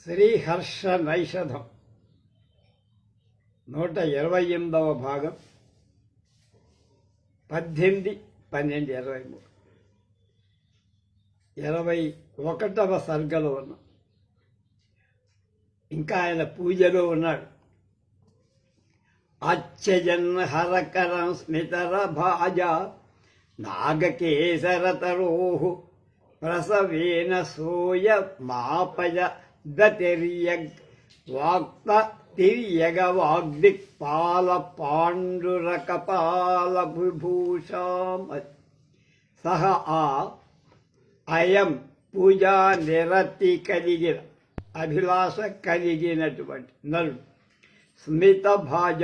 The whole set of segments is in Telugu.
శ్రీహర్ష నైషధం 128వ భాగం 18-12-23 21వ సర్గలో ఉన్నాం. ఇంకా ఆయన పూజలో ఉన్నాడు. అచ్చజన్ హరకరం స్మితర భాజ నాగకేసరతరోహు ప్రసవేన సోయ మాపయ దతిర్యగ్ వాక్త తిర్యగ వాగ్దిక్పాల పాండురకపాల విభూషాం. సహ అయం పూజా నిరతి కలిగిన అభిలాష కలిగినటువంటి నరుడు స్మిత భాజ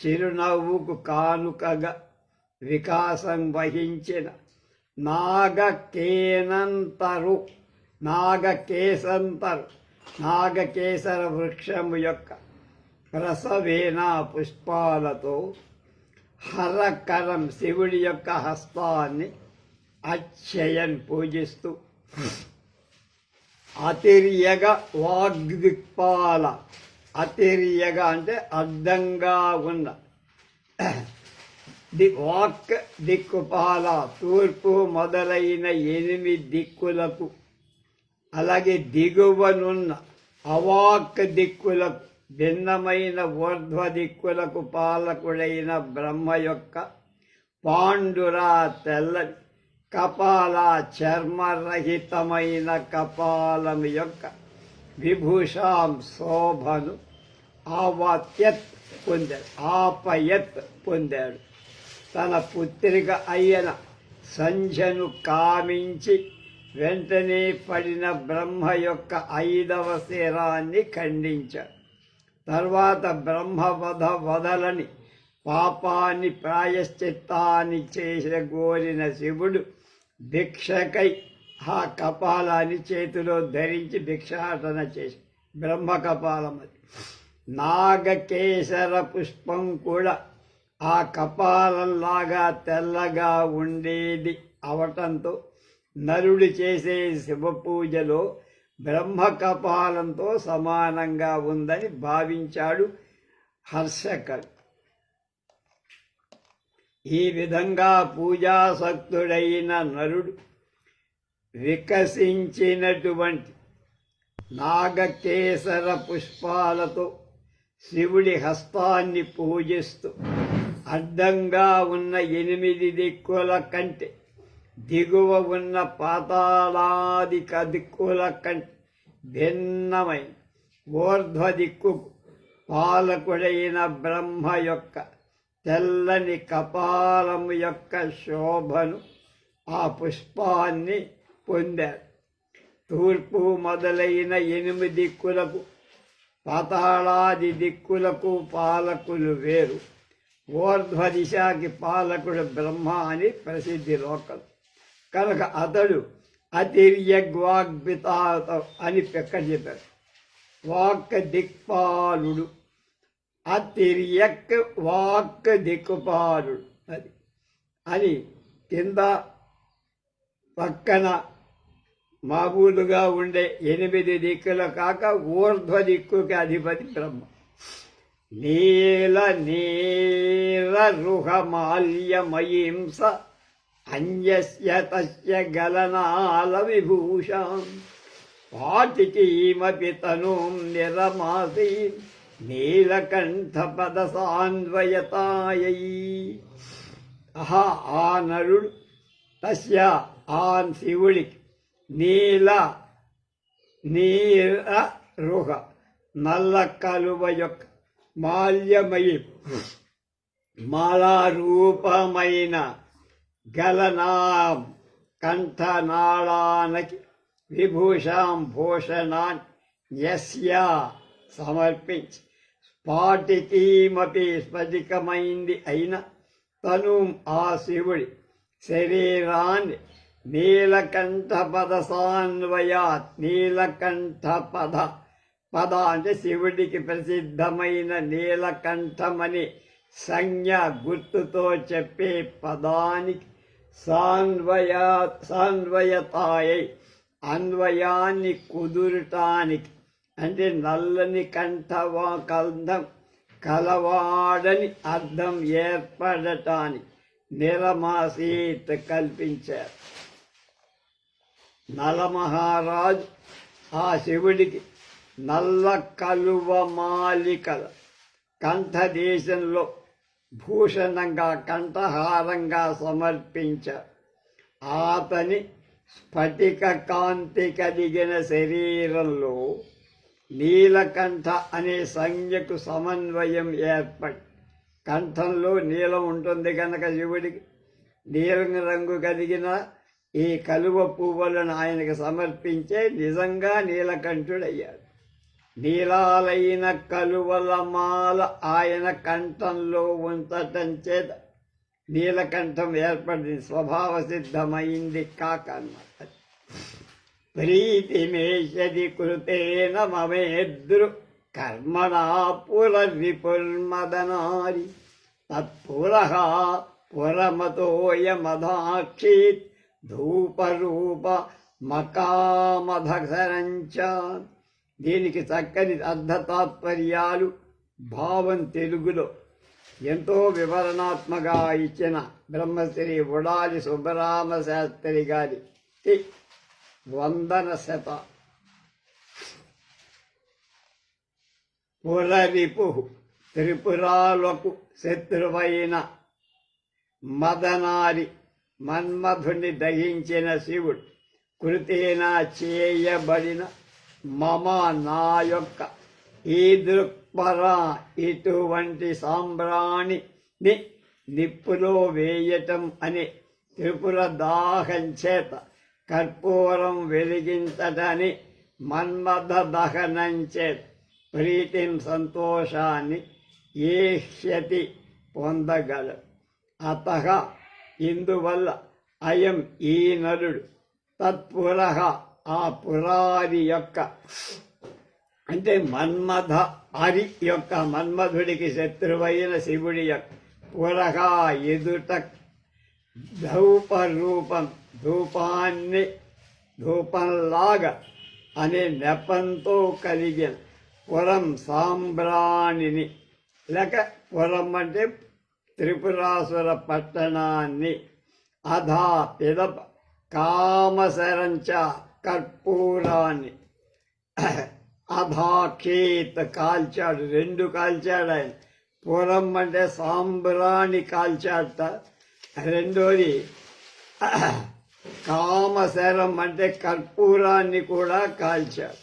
చిరునవ్వుకు కానుకగా వికాసం వహించిన నాగకేసర వృక్షము యొక్క ప్రసవేన పుష్పాలతో హరకరం శివుడి యొక్క హస్తాన్ని అక్షయన్ పూజిస్తూ అతిర్యగ వాగ్దిక్పాల, అతిర్యగ అంటే అడ్డంగా ఉన్న వాక్ దిక్కుపాల తూర్పు మొదలైన 8 దిక్కులకు, అలాగే దిగువనున్న అవాక్ దిక్కులకు భిన్నమైన ఊర్ధ్వ దిక్కులకు పాలకుడైన బ్రహ్మ యొక్క పాండురా తెల్లని కపాల చర్మరహితమైన కపాలం యొక్క విభూషాం శోభను ఆపయత్ పొందాడు. తన పుత్రిక అయిన సంధ్యను కామించి వెంటనే పడిన బ్రహ్మ యొక్క 5వ శిరాన్ని ఖండించాడు. తర్వాత బ్రహ్మవధ వదలని పాపాన్ని ప్రాయశ్చిత్తాన్ని గోరిన శివుడు భిక్షకై ఆ కపాలాన్ని చేతిలో ధరించి భిక్షాటన చేసి, బ్రహ్మ కపాలం అది. నాగకేసర పుష్పం కూడా ఆ కపాలంలాగా తెల్లగా ఉండేది అవటంతో నరుడు చేసే శివ పూజలో బ్రహ్మ కపాలంతో సమానంగా ఉందని భావించాడు హర్షకవి. ఈ విధంగా పూజాసక్తుడైన నరుడు వికసించినటువంటి నాగకేసర పుష్పాలతో శివుడి హస్తాన్ని పూజిస్తూ అడ్డంగా ఉన్న 8 దిక్కుల కంటే దిగువ ఉన్న పాతాళాదిక దిక్కుల కంటే భిన్నమైన ఊర్ధ్వ దిక్కుకు పాలకుడైన బ్రహ్మ యొక్క తెల్లని కపాలము యొక్క శోభను ఆ పుష్పాన్ని పొందాడు. తూర్పు మొదలైన 8 దిక్కులకు, పాతాళాది దిక్కులకు పాలకులు వేరు. ఊర్ధ్వ దిశకి పాలకుడు బ్రహ్మ అని ప్రసిద్ధి లోకం కనుక అతడు అతిర్యగ్వాగ్పిత అని పెక్క చెప్పాడు. వాక్ దిక్పాలుడు, అతిర్యక్ వాక్ దిక్కుపాలుడు అది అని కింద పక్కన మామూలుగా ఉండే 8 దిక్కులు కాక ఊర్ధ్వ దిక్కుకి అధిపతి బ్రహ్మ. నీలరుహమాల్యమయీంస అన్యస్య తస్య గలనాల విభూషాం పాటికీమపి తనూం నిరమాసి నీలకంఠపదసాన్వయతాయై. ఆ నరుడు తస్య ఆ శివుడికి నీలరుహ నల్ల కలువ యొక్క మాల్యమయి మాలారూపమైన గలనా కంఠనాళానికి విభూషాం భూషణాన్ యస్య సమర్పించి స్ఫాటికీమపి స్ఫటికమైంది అయిన తను ఆ శివుడి శరీరాన్ని నీలకంఠపదసాన్వయాత్, పద అంటే శివుడికి ప్రసిద్ధమైన నీలకంఠమని సంజ్ఞ గుర్తుతో చెప్పే పదానికి సాన్వయతాయై అన్వయాన్ని కుదురటానికి అంటే నల్లని కంఠం కలవాడని అర్థం ఏర్పడటానికి నిరమాసీత కల్పించారు. నలమహారాజు ఆ శివుడికి నల్ల కలువ మాలికల కంఠదేశంలో భూషణంగా కంఠహారంగా సమర్పించారు. అతని స్ఫటిక కాంతి కలిగిన శరీరంలో నీలకంఠ అనే సంజ్ఞకు సమన్వయం ఏర్పడి కంఠంలో నీలం ఉంటుంది కనుక శివుడికి నీలం రంగు కలిగిన ఈ కలువ పువ్వులను ఆయనకు సమర్పించే నిజంగా నీలకంఠుడయ్యాడు. నీలాలైన కలువల మాల ఆయన కంఠంలో ఉంచటం చేత నీలకంఠం ఏర్పడింది, స్వభావ సిద్ధమైంది కాకన్నమాట. ప్రీతిమేషది కృతేన మమేద్రు కర్మణా పురవిపుర్మదనారి తత్పురః పురమతోయమధాక్షీత్ ధూపరూప మకామధసరంచ. దీనికి చక్కని అర్థతాత్పర్యాలు భావం తెలుగులో ఎంతో వివరణాత్మగా ఇచ్చిన బ్రహ్మశ్రీ ఉడాలి సుబ్బరామ శాస్త్రి గారికి వందన శత. పురరిపు త్రిపురాలకు శత్రువైన మదనారి మన్మధుని దహించిన శివుడు కృతేన చేయబడిన మమ నా యొక్క ఈ దృక్పర ఇటువంటి సాంబ్రాణిని నిప్పులో వేయటం అనే త్రిపుర దాహం చేత కర్పూరం వెలిగించటని మన్మథ దహనం చేత ప్రీతిం సంతోషాన్ని ఏష్యతి పొందగలడు. అతః ఇందువల్ల అయం ఈ నరుడు తత్పురః ఆ పురారి యొక్క అంటే మన్మథ హరి యొక్క మన్మధుడికి శత్రువైన శివుడి యొక్క పురః ఎదుట ధూపరూపం ధూపంలాగా అనే నెపంతో కలిగిన పురం సాంబ్రాణిని లేక పురం అంటే త్రిపురాసుర పట్టణాన్ని అధా పిదప కామసరంచ కర్పూరాన్ని అధాఖేత్ కాల్చాడు, రెండు కాల్చాడు ఆయన. పురం అంటే సాంబ్రాణి కాల్చాడట, రెండోది కామశరం అంటే కర్పూరాన్ని కూడా కాల్చాడు.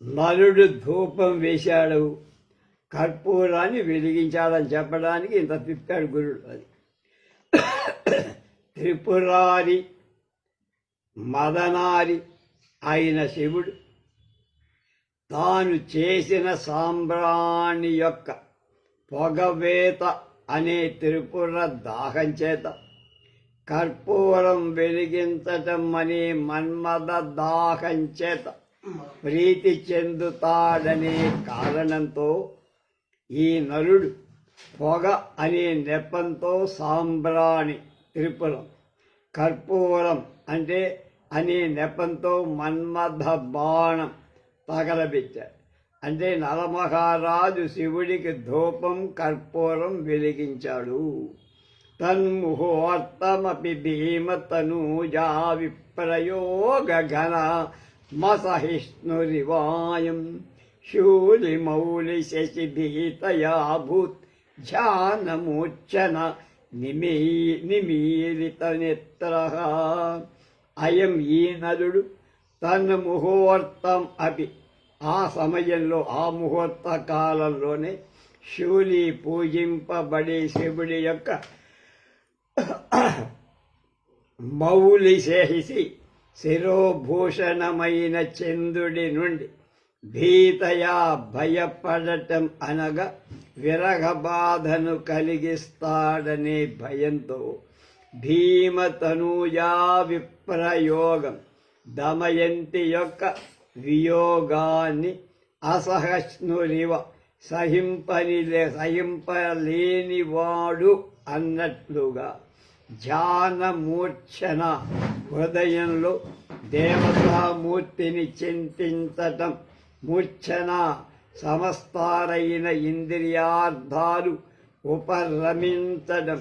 నలుడు ధూపం వేశాడు, కర్పూరాన్ని వెలిగించాడని చెప్పడానికి ఇంత తిప్పాడు గురుడు. అది త్రిపురారి మదనారి అయిన శివుడు తాను చేసిన సాంబ్రాణి యొక్క పొగవేత అనే త్రిపుర దాహం చేత కర్పూరం వెలిగించటం అనే మన్మథ దాహం చేత ప్రీతి చెందుతాడనే కారణంతో ఈ నరుడు పొగ అనే నెపంతో సాంబ్రాణి త్రిపురం, కర్పూరం అంటే అనే నెపంతో మన్మథ బాణం తగలబెట్టాడు. అంటే నలమహారాజు శివుడికి ధూపం కర్పూరం వెలిగించాడు. తన్ముహూర్తమపి భీమతనూజా విప్రయోగ ఘన మసహిష్ణురివాయం శూలిమౌలి శశిభీతయాభూత్ ధ్యానమూర్ఛన నిమీలిత నేత్రః. అయం ఈ నరుడు తన్ముహూర్తం అపి ఆ సమయంలో ఆ ముహూర్త కాలంలోనే శూలి పూజింపబడే శివుడి యొక్క మౌలి చేసి శిరోభూషణమైన చంద్రుడి నుండి భీతయా భయపడటం అనగా విరహబాధను కలిగిస్తాడనే భయంతో భీమతనూజా విప్రయోగం దమయంతి యొక్క వియోగాన్ని అసహష్ణురివ సహింపలేనివాడు అన్నట్లుగా ధ్యానమూర్ఛన హృదయంలో దేవతామూర్తిని చింతించటం, మూర్ఛన సమస్తారైన ఇంద్రియార్థాలు ఉపరమించడం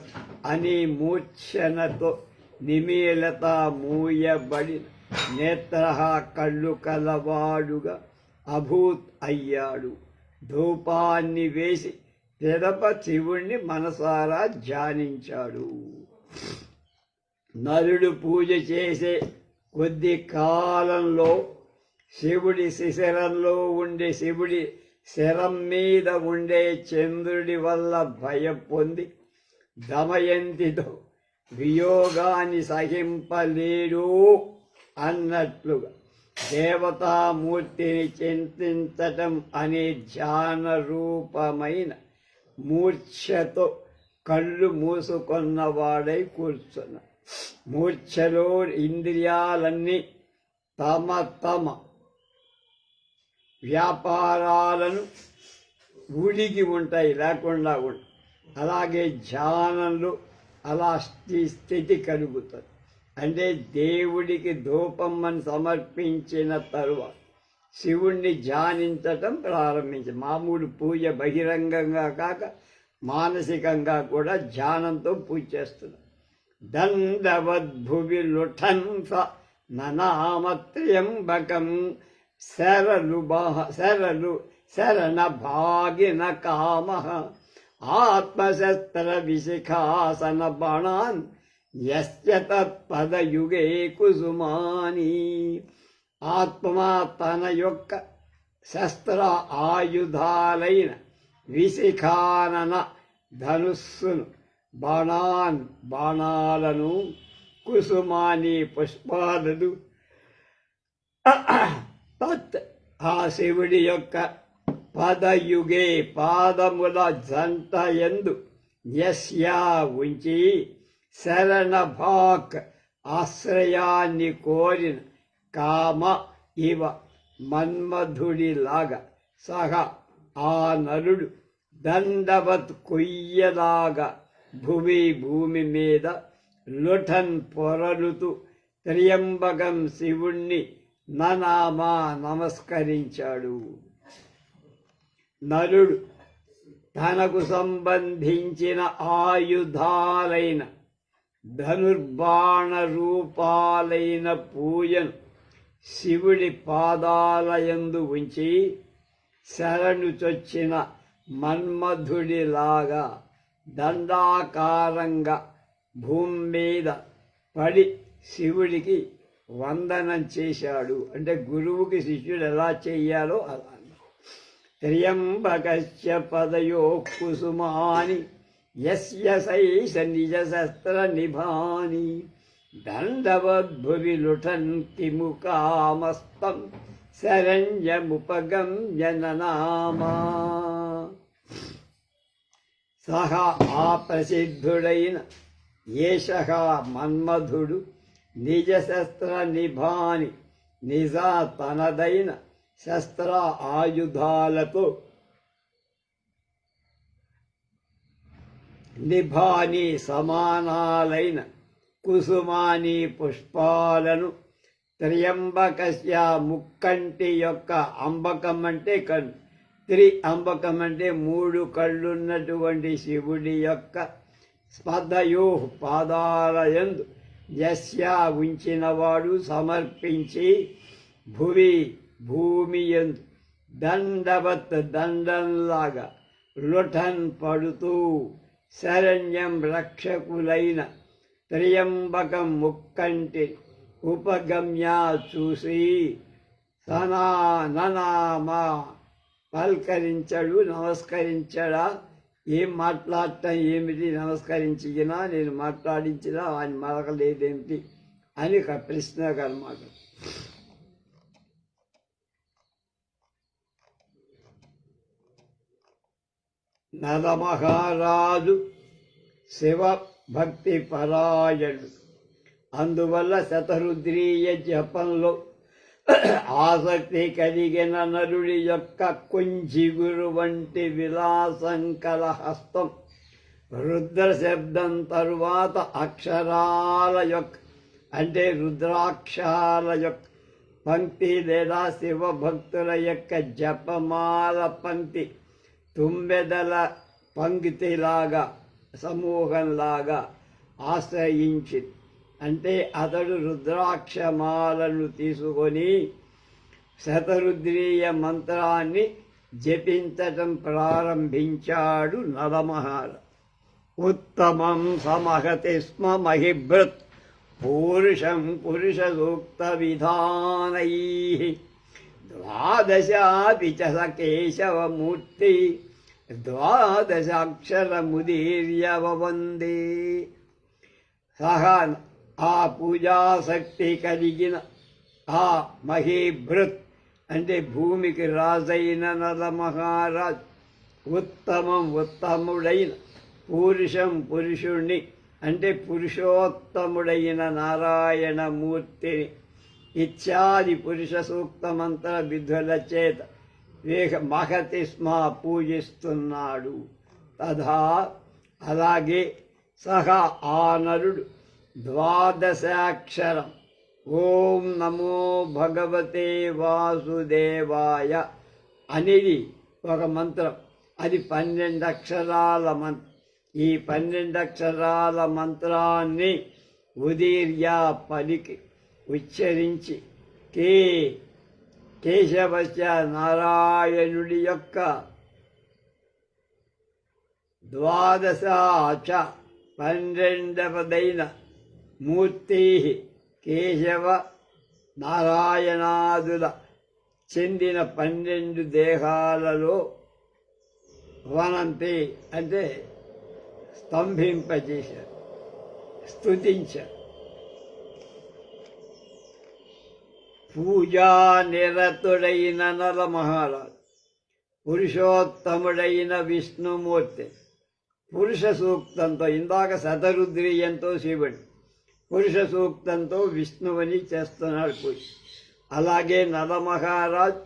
అని మూర్ఛనతో నిమీలత మూయబడిన నేత్ర కళ్ళు కలవాడుగా అభూత్ అయ్యాడు. ధూపాన్ని వేసి పిదప శివుణ్ణి మనసారా ధ్యానించాడు. నరుడు పూజ చేసే కొద్ది కాలంలో శివుడి శిశిరంలో ఉండే శివుడి శరం మీద ఉండే చంద్రుడి వల్ల భయం పొంది దమయంతితో వియోగాన్ని సహింపలేడు అన్నట్లుగా దేవతామూర్తిని చింతించటం అనే ధ్యాన రూపమైన మూర్ఛతో కళ్ళు మూసుకొన్నవాడై కూర్చున్న మూర్ఛలో ఇంద్రియాలన్నీ తమ తమ వ్యాపారాలను ఉడిగి ఉంటాయి, లేకుండా ఉంటాయి. అలాగే ధ్యానంలో అలా స్థితి కలుగుతుంది. అంటే దేవుడికి ధూపమ్మని సమర్పించిన తరువాత శివుణ్ణి ధ్యానించటం ప్రారంభించి మామూలు పూజ బహిరంగంగా కాక మానసికంగా కూడా ధ్యానంతో పూజ చేస్తున్నారు. దండవద్భువి లుఠంస ననామత్ర్యంబకం శరణ భాగిన కామ ఆత్మశస్త్ర విశిఖాసన బాణాన్ యస్య తత్పదయుగే కుసుమాని. ఆత్మ తన యొక్క శస్త్ర ఆయుధాలైన విశిఖానన ధనుస్సును, బాణాలను, కుసుమాని పుష్పాలను తత్ ఆ శివుడి యొక్క పదయుగే పాదముల జంట యందు యస్యా ఉంచి శరణభాక్ ఆశ్రయాన్ని కోరిన కామ ఇవ మన్మధుడిలాగా సహా ఆ నరుడు దండవత్ కొయ్యలాగా భూమి మీద లుఠన్ పొరలుతూ త్ర్యంబకం శివుణ్ణి ననామా నమస్కరించాడు. నరుడు తనకు సంబంధించిన ఆయుధాలైన ధనుర్బాణ రూపాలైన పూజను శివుడి పాదాలయందు ఉంచి శరణు చొచ్చిన మన్మధుడిలాగా దండాకారంగా భూమి మీద పడి శివుడికి వందనం చేశాడు. అంటే గురువుకి శిష్యుడు ఎలా చెయ్యాలో అలా. త్ర్యంబకస్య పదయో కుసుమాని యస్య సైష నిజ శస్త్ర నిభాని దండవద్భువి లుఠంతి ముకామస్తం శరణ్యముపగమ్య ననామా. సహా ఆ ప్రసిద్ధుడైన ఏషః మన్మధుడు నిజ శస్త్ర నిభాని నిజా తనదైన శస్త్ర ఆయుధాలతో నిభాని సమానాలైన కుసుమాని పుష్పాలను త్ర్యంబకస్య ముక్కంటి యొక్క అంబకం అంటే కన్ను, అంబకం అంటే మూడు కళ్ళున్నటువంటి శివుడి యొక్క స్పదయో పాదాలయందు యస్యా ఉంచినవాడు సమర్పించి భూమి యందు దండవత్ దండంలాగా లుఠన్ పడుతూ శరణ్యం రక్షకులైన త్ర్యంబకం ముక్కంటి ఉపగమ్య చూసి సనా ననా మా పల్కరించడు, నమస్కరించడా, ఏం మాట్లాడటం ఏమిటి, నమస్కరించినా నేను మాట్లాడించినా ఆయన మరకలేదేమిటి అని ఒక ప్రశ్నగా అన్నమాట. నరమహారాజు శివ భక్తి పరాయణుడు, అందువల్ల శతరుద్రీయ జపంలో ఆసక్తి కలిగిన నరుడి యొక్క కుంజిగురు వంటి విలాసంకల హస్తం రుద్ర శబ్దం తరువాత అక్షరాల యొక్క అంటే రుద్రాక్షరాల యొక్క పంక్తి లేదా శివభక్తుల యొక్క జపమాల పంక్తి తుమ్మెదల పంక్తిలాగా సమూహంలాగా ఆశ్రయించింది. అంటే అతడు రుద్రాక్షమాలను తీసుకొని శతరుద్రీయ మంత్రాన్ని జపించటం ప్రారంభించాడు నరమహారాజు. ఉత్తమం సమహతి స్మ మహిభృత్ పూరుషం పురుష సూక్త విధానై ద్వాదశాపి చ స కేశవమూర్తి ద్వాదశాక్షరముదీర్య వందే. సహా ఆ పూజాశక్తి కలిగిన ఆ మహీభృత్ అంటే భూమికి రాజైన నరమహారాజ్ ఉత్తముడైన పురుషం పురుషుణ్ణి అంటే పురుషోత్తముడైన నారాయణమూర్తిని ఇత్యాది పురుష సూక్త మంత్ర విధుల చేత మహతి స్మ పూజిస్తున్నాడు. తథా అలాగే సహా ఆ నరుడు ద్వాదశాక్షరం ఓం నమో భగవతే వాసుదేవాయ అనేది ఒక మంత్రం. అది 12 అక్షరాల మంత్రం. ఈ 12 అక్షరాల మంత్రాన్ని ఉదీర్య పలికి ఉచ్చరించి కేశవశ నారాయణుడి యొక్క ద్వాదశాచ 12వదైన మూర్తి కేశవ నారాయణాదుల చెందిన 12 దేహాలలో వనంతి అంటే స్తంభింపజేశారు, స్తుతించారు. పూజా నిరతుడైన నరమహారాజు పురుషోత్తముడైన విష్ణుమూర్తి పురుష సూక్తంతో, ఇందాక శతరుద్రీయంతో శివుడు, పురుష సూక్తంతో విష్ణువుని చేస్తున్నాడు పూజ. అలాగే నరమహారాజ్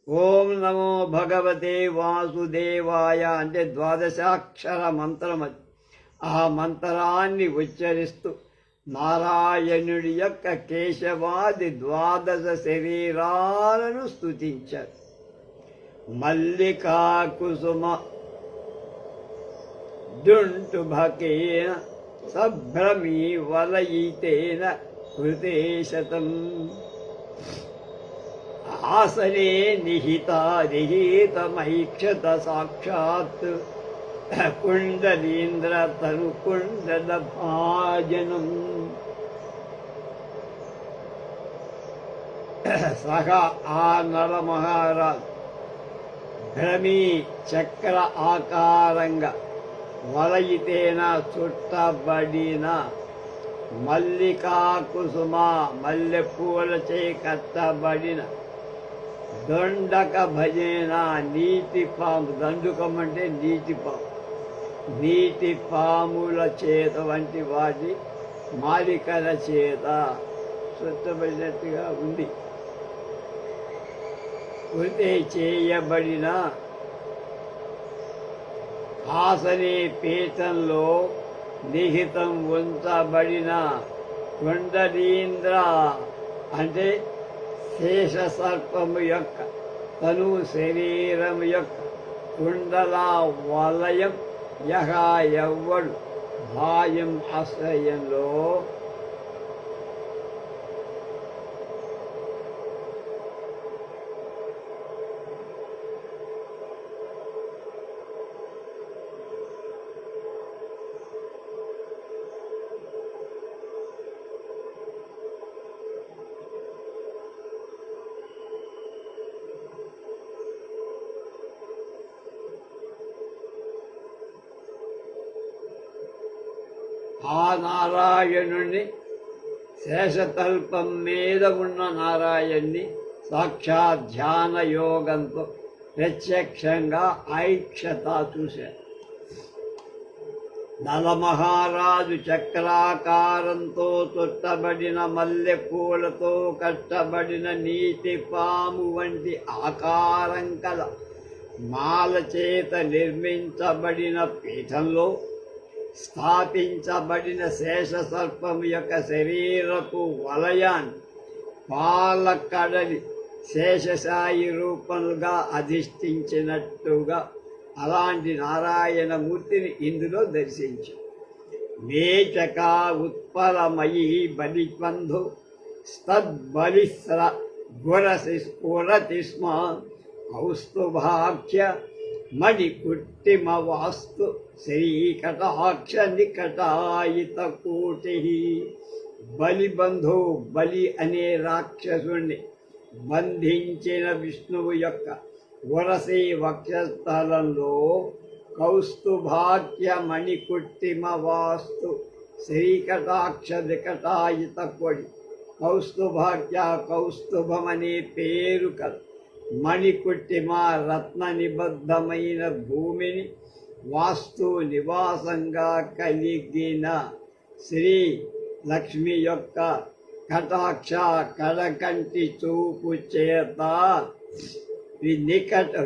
ఓం నమో భగవతే వాసుదేవాయ అంటే ద్వాదశాక్షర మంత్రం. అది ఆ మంత్రాన్ని ఉచ్చరిస్తూ నారాయణుడి యొక్క కేశవాది 12 శరీరాలను స్తుతించారు. మల్లికా కుసుమ దుంటుభకేన సభ్రమీ వలయితేన కృతే శతం ఆసనే నిహితమైక్షత సాక్షాత్ కుండలీంద్ర తను కుండల భాజనం. సహా ఆ నరమహారాజ్ భ్రమీ చక్ర ఆకారంగా వలయితేన చుట్టబడిన మల్లికా కుసుమ మల్లెపూలచే కట్టబడిన దొండక భజన నీటి పాము, దండుకం అంటే నీటి పాము, నీటి పాముల చేత వంటి వాటి మాలికల చేత స్వచ్ఛబడినట్టుగా ఉంది. కృతే చేయబడిన ఆసనే పీఠంలో నిహితం ఉంచబడిన కుండలీంద్ర అంటే శేష సర్పము యొక్క తను శరీరము యొక్క కుండల వలయం ఎవ్వడు భాయం ఆశ్రయంలో ఆ నారాయణుణ్ణి శేషతల్పం మీద ఉన్న నారాయణ్ణి సాక్షాత్ ధ్యాన యోగంతో ప్రత్యక్షంగా ఐక్షత చూశారు. నలమహారాజు చక్రాకారంతో చుట్టబడిన మల్లె పూలతో కట్టబడిన నీటి పాము వంటి ఆకారం కల మాల చేత నిర్మించబడిన పీఠంలో స్థాపించబడిన శేషసర్పము యొక్క శరీరపు వలయాన్ని పాలకడలి శేషసాయి రూపముగా అధిష్ఠించినట్టుగా అలాంటి నారాయణమూర్తిని ఇందులో దర్శించు. మేచక ఉత్పలమయీ బలిబంధు స్తద్బలిస్ర గురసి స్మ కౌస్తుభాఖ్య మణికుట్టిమ వాస్తు శ్రీకటాక్ష నికటాయిత కోటి. బలిబంధు బలి అనే రాక్షసుణ్ణి బంధించిన విష్ణువు యొక్క వరసే వక్షస్థలంలో కౌస్తుభాఖ్య మణికుట్టిమ వాస్తు శ్రీకటాక్ష నికటాయిత కోడి. కౌస్తుభాఖ్య కౌస్తుభమనే పేరు కల మణికుట్టిమ రత్న నిబద్ధమైన భూమిని వాస్తు నివాసంగా కలిగిన శ్రీ లక్ష్మి యొక్క కటాక్ష కడకంటి చూపు చేత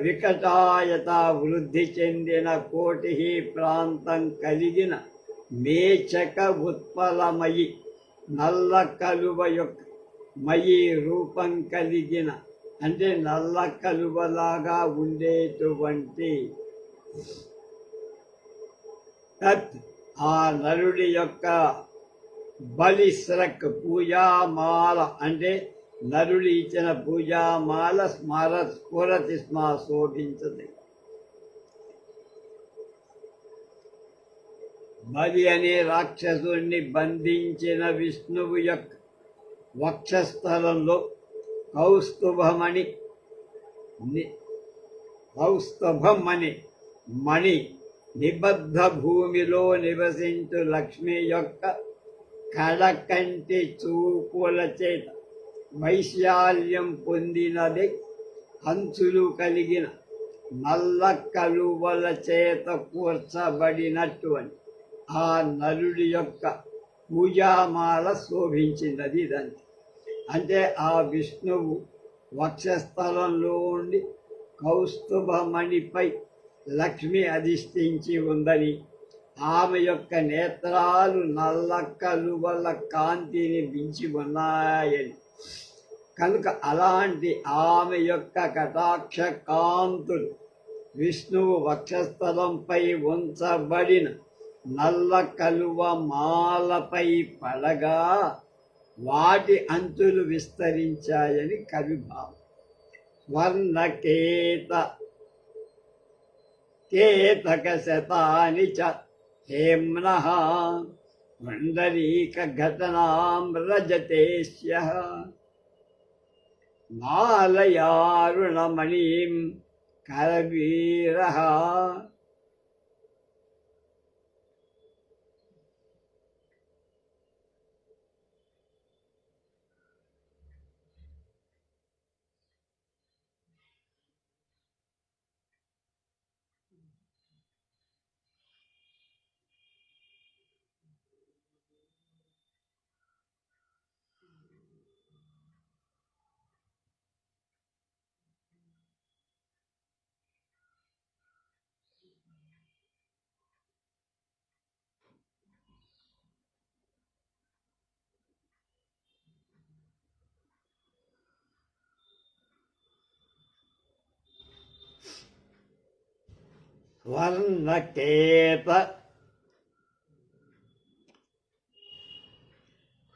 వికటాయత వృద్ధి చెందిన కోటి ప్రాంతం కలిగిన మేచక ఉత్పలమయి నల్ల కలువ యొక్క మయి రూపం కలిగిన అంటే నల్ల కలువలాగా ఉండేటువంటి ఆ నరుడి యొక్క బలిస్రక్ పూజామాల అంటే నరుడు ఇచ్చిన పూజామాల స్ఫురతి శోభించదు. బలి అనే రాక్షసుని బంధించిన విష్ణువు యొక్క వక్షస్థలంలో కౌస్తుభమని మణి నిబద్ధ భూమిలో నివసించు లక్ష్మి యొక్క కడకంటి చూపుల చేత వైశాల్యం పొందినది అంచులు కలిగిన నల్ల కలువల చేత కూర్చబడినటువంటి ఆ నరుడి యొక్క పూజామాల శోభించినది. ఇదంతే. అంటే ఆ విష్ణువు వక్షస్థలంలో ఉండి కౌస్తుభమణిపై లక్ష్మి అధిష్ఠించి ఉందని, ఆమె యొక్క నేత్రాలు నల్ల కలువల కాంతిని మించి ఉన్నాయని, కనుక అలాంటి ఆమె యొక్క కటాక్ష కాంతులు విష్ణువు వక్షస్థలంపై ఉంచబడిన నల్ల కలువ మాలపై పడగా వాటి అంచులు విస్తరించాయని కవిభావం. స్వర్ణకేత కేతక శతాని చ హేమ్నః పుండరీక ఘటనాం రజతేశ్యః మాలయారుణమణిం కరవీరః.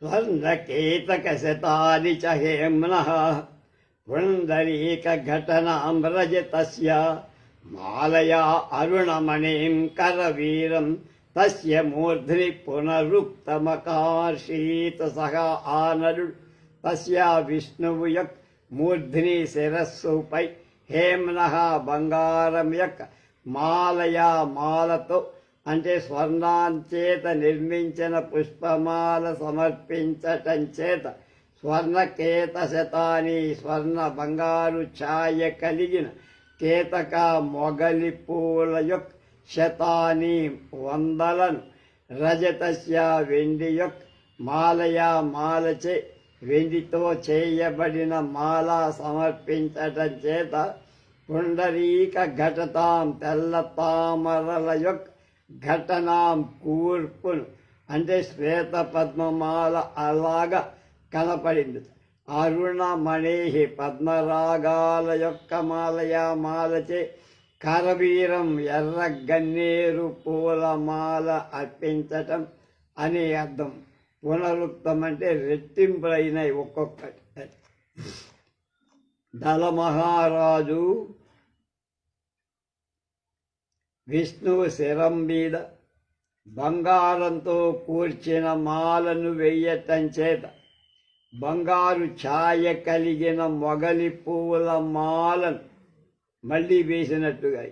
స్వర్ణకేతకశతాని చ హేమ్నః పుండరీకఘటనాం రజతస్య మాలయా అరుణమణిం కరవీరం తస్య మూర్ధ్ని పునరుక్తమకార్షీత. సహా ఆ నరుడు తస్య విష్ణువు యొక్క మూర్ధ్ని శిరస్సుపై హేమ్నః బంగారం యొక్క మాలతో అంటే స్వర్ణాంచేత నిర్మించిన పుష్పమాల సమర్పించటం చేత స్వర్ణకేత శతాని స్వర్ణ బంగారు ఛాయ కలిగిన కేతక మొగలి పూల యొక్క శతాని వందలను రజతస్య వెండి యొక్క మాలయా మాలచే వెండితో చేయబడిన మాల సమర్పించటం చేత పుండరీక ఘటతాం తెల్ల తామరల యొక్క ఘటనాం కూర్పును అంటే శ్వేత పద్మమాల అలాగా కనపడింది. అరుణమణేహి పద్మరాగాల యొక్క మాలయా మాలచే కరవీరం ఎర్ర గన్నేరు పూల మాల అర్పించటం అనే అర్థం. పునరుక్తం అంటే రెట్టింపులైనవి ఒక్కొక్కటి. దళ మహారాజు విష్ణువు శిరం మీద బంగారంతో కూర్చిన మాలను వెయ్యటం చేత బంగారు ఛాయ కలిగిన మొగలి పువ్వుల మాలను మళ్ళీ వేసినట్టుగా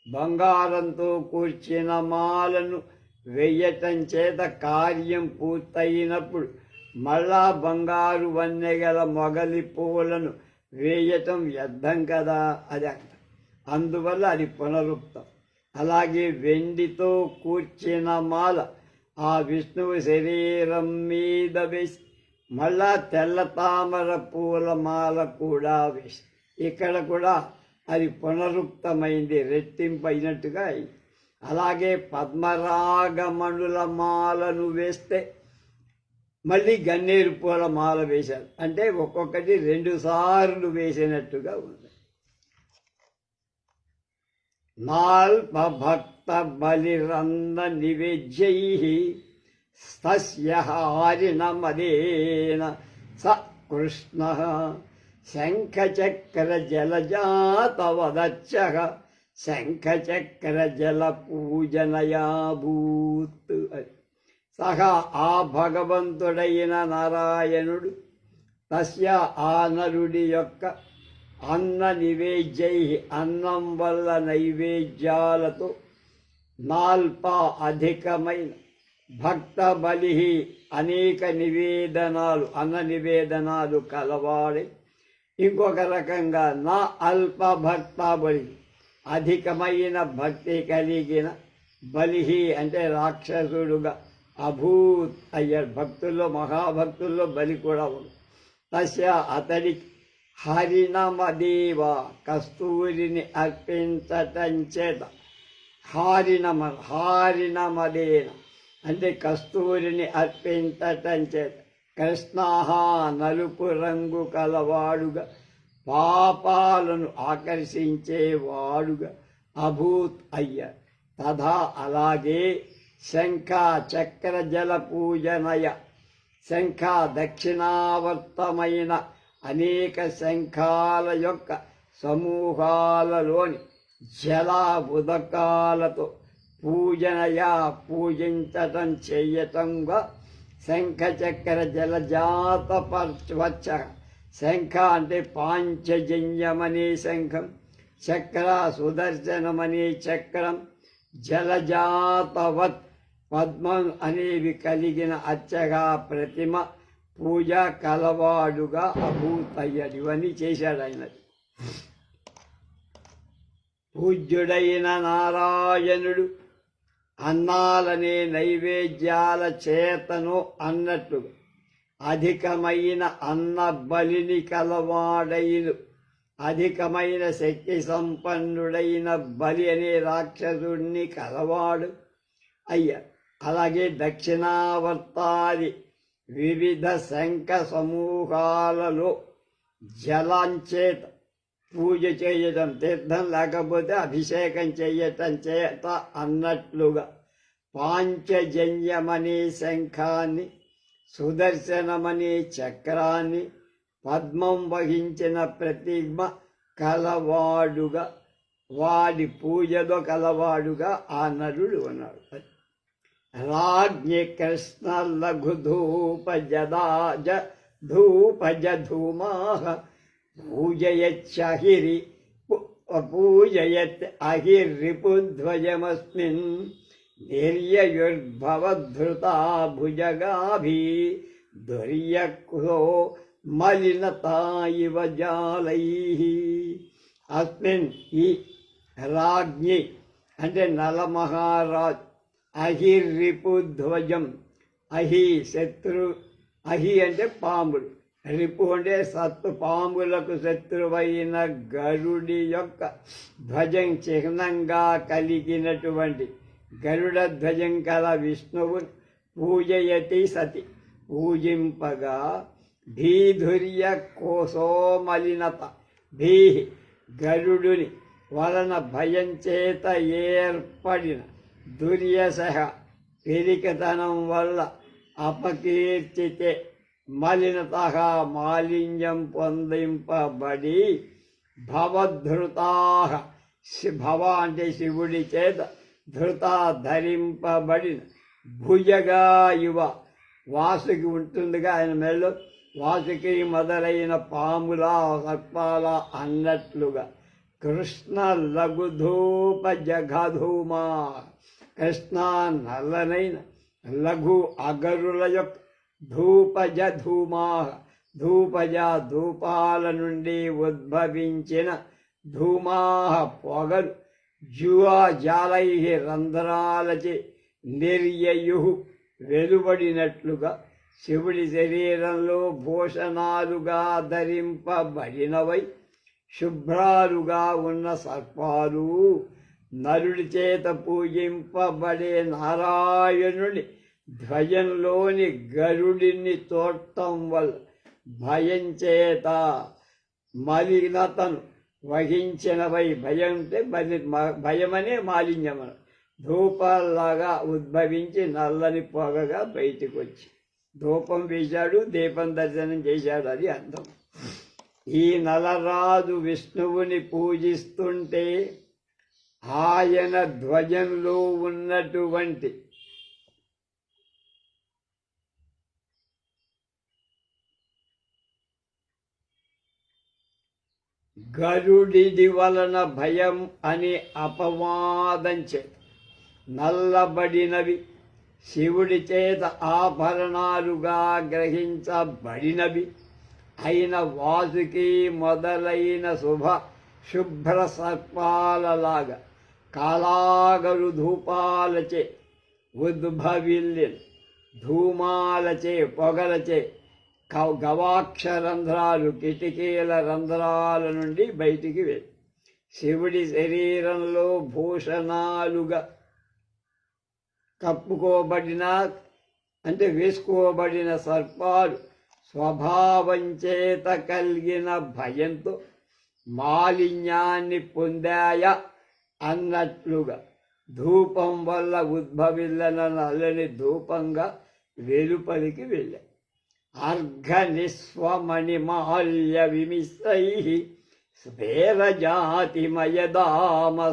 బంగారంతో కూర్చిన మాలను వెయ్యటం చేత కార్యం పూర్తయినప్పుడు మళ్ళా బంగారు వన్నెగల మొగలి పువ్వులను వేయటం వ్యర్థం కదా అది అందువల్ల అది పునరుక్తం. అలాగే వెండితో కూర్చిన మాల ఆ విష్ణువు శరీరం మీద వేసి మళ్ళా తెల్ల తామర పూల మాల కూడా వేసి ఇక్కడ కూడా అది పునరుక్తమైంది, రెట్టింపైనట్టుగా అయింది. అలాగే పద్మరాగమణుల మాలను వేస్తే మళ్ళీ గన్నేరు పూల మాల వేశారు, అంటే ఒక్కొక్కటి 2 సార్లు వేసినట్టుగా ఉంది. నాల్ప భక్త బలిరంద నివేద్యై స్తస్య హారిణమదేన స కృష్ణ శంఖచక్ర జలజాతవదచ్చ శంఖచక్ర జల పూజనయాభూత్. సహా ఆ భగవంతుడైన నారాయణుడు తస్య ఆ నరుడి యొక్క అన్న నివేద్యై అన్నం వల్ల నైవేద్యాలతో నాల్ప అధికమైన భక్త బలి అనేక నివేదనాలు అన్న నివేదనాలు కలవాడే. ఇంకొక రకంగా నా అల్ప భక్త బలి అధికమైన భక్తి కలిగిన బలి అంటే రాక్షసుడుగా అభూత్ అయ్యాడు. భక్తుల్లో మహాభక్తుల్లో బలి కూడా ఉంది. తస్య అతడికి హరిణమదేవ కస్తూరిని అర్పించటం చేత హారిణమదేన అంటే కస్తూరిని అర్పించటం చేత కృష్ణాహ నలుపు రంగు కలవాడుగా పాపాలను ఆకర్షించేవాడుగా అభూత్ అయ్యాడు. తథా అలాగే శంఖ చక్ర జల పూజనయ శంఖ దక్షిణావర్తమైన అనేక శంఖాల యొక్క సమూహాలలోని జల ఉదకాలతో పూజనయా పూజించటం చెయ్యటంగా శంఖచక్ర జలజాతపరచ. శంఖ అంటే పాంచజన్యమనే శంఖం, చక్ర సుదర్శనమనే చక్రం, జలజాతవత్ పద్మం అనేవి కలిగిన అర్చగా ప్రతిమ పూజ కలవాడుగా అభూతయ్యాడు. ఇవన్నీ చేశాడు ఆయన. పూజ్యుడైన నారాయణుడు అన్నాలనే నైవేద్యాల చేతను అన్నట్టుగా అధికమైన అన్న బలిని కలవాడైన అధికమైన శక్తి సంపన్నుడైన బలి అనే రాక్షసుడిని కలవాడు అయ్యాడు. అలాగే దక్షిణావర్తాది వివిధ శంఖ సమూహాలలో జలంచేత పూజ చేయటం, తీర్థం లేకపోతే అభిషేకం చేయటం చేత అన్నట్లుగా పాంచజన్యమనే శంఖాన్ని, సుదర్శనమనే చక్రాన్ని, పద్మం వహించిన ప్రతిమ కలవాడుగా వాడి పూజలో కలవాడుగా ఆ నరుడు ఉన్నాడు. రాజ్ఞి కృష్ణ లఘు ధూపజదాజ ధూపజధూమాః పూజయచ్చహిరి పూజయత్ అహిర్రిపుధ్వజమస్మిన్ నిర్యయుర్భవద్ధృతా భుజగాభి దుర్యకులో మలినతా ఇవ జాలైః. అస్మిన్ ఈ రాజ్ఞి అంటే నలమహారాజ్ అహిర్రిపుధ్వజం. అహి శత్రు, అహి అంటే పాముడు, రిపు అంటే సత్తు, పాములకు శత్రువైన గరుడి యొక్క ధ్వజం చిహ్నంగా కలిగినటువంటి గరుడ ధ్వజం కల విష్ణువు పూజయతి సతి పూజింపగా భీధుర్య కోసోమలినత భీ గరుడుని వలన భయం చేత ఏర్పడిన దుర్యసహ పెరికతనం వల్ల అపకీర్తితే మలినత మాలిన్యం పొందింపబడి భవధృతా భవ అంటే శివుడి చేత ధృత ధరింపబడిన భుజగా ఇవ వాసుకి ఉంటుందిగా ఆయన మెడలో వాసుకి మొదలైన పాముల సర్పాల అన్నట్లుగా కృష్ణ లఘుధూప జఘధూమా. కృష్ణ నల్లనైన లఘు అగరుల యొక్క ధూపజ ధూమా ధూపజ ధూపాల నుండి ఉద్భవించిన ధూమా పొగలు జువా జాలై రంధ్రాలచే నిర్యయు వెలువడినట్లుగా శివుడి శరీరంలో భూషణాలుగా ధరింపబడినవై శుభ్రాలుగా ఉన్న సర్పాలు నరుడి చేత పూజింపబడే నారాయణుడి ధ్వజంలోని గరుడిని తోడటం వల్ల భయం చేత మలినతను వహించినవై. భయం అంటే భయమనే మాలిన్యమన ధూపాల్లాగా ఉద్భవించి నల్లని పొగగా బయటకు వచ్చి ధూపం వేశాడు, దీపం దర్శనం చేశాడు, అది అర్థం. ఈ నలరాజు విష్ణువుని పూజిస్తుంటే ఆయన ధ్వజంలో ఉన్నటువంటి గరుడిది వలన భయం అనే అపవాదం చేత నల్లబడినవి, శివుడి చేత ఆభరణాలుగా గ్రహించబడినవి అయిన వాసుకి మొదలైన శుభ్ర సర్పాలలాగా కాలాగరు ధూపాలచే ఉద్భవిల్లిన ధూమాలచే పొగలచే గవాక్ష రంధ్రాలు కిటికీల రంధ్రాల నుండి బయటికి వెళ్ళి శివుడి శరీరంలో భూషణాలుగా కప్పుకోబడిన అంటే వేసుకోబడిన సర్పాలు స్వభావం చేత కలిగిన భయంతో మాలిన్యాన్ని పొందాయా అన్నట్లుగా ధూపం వల్ల ఉద్భవిల్లిన నల్లని ధూపంగా వెలుపలికి వెళ్ళాయి. అర్ఘనిస్వమణిమాల్య విమిశ్రై స్ఫేరజాతిమయదామ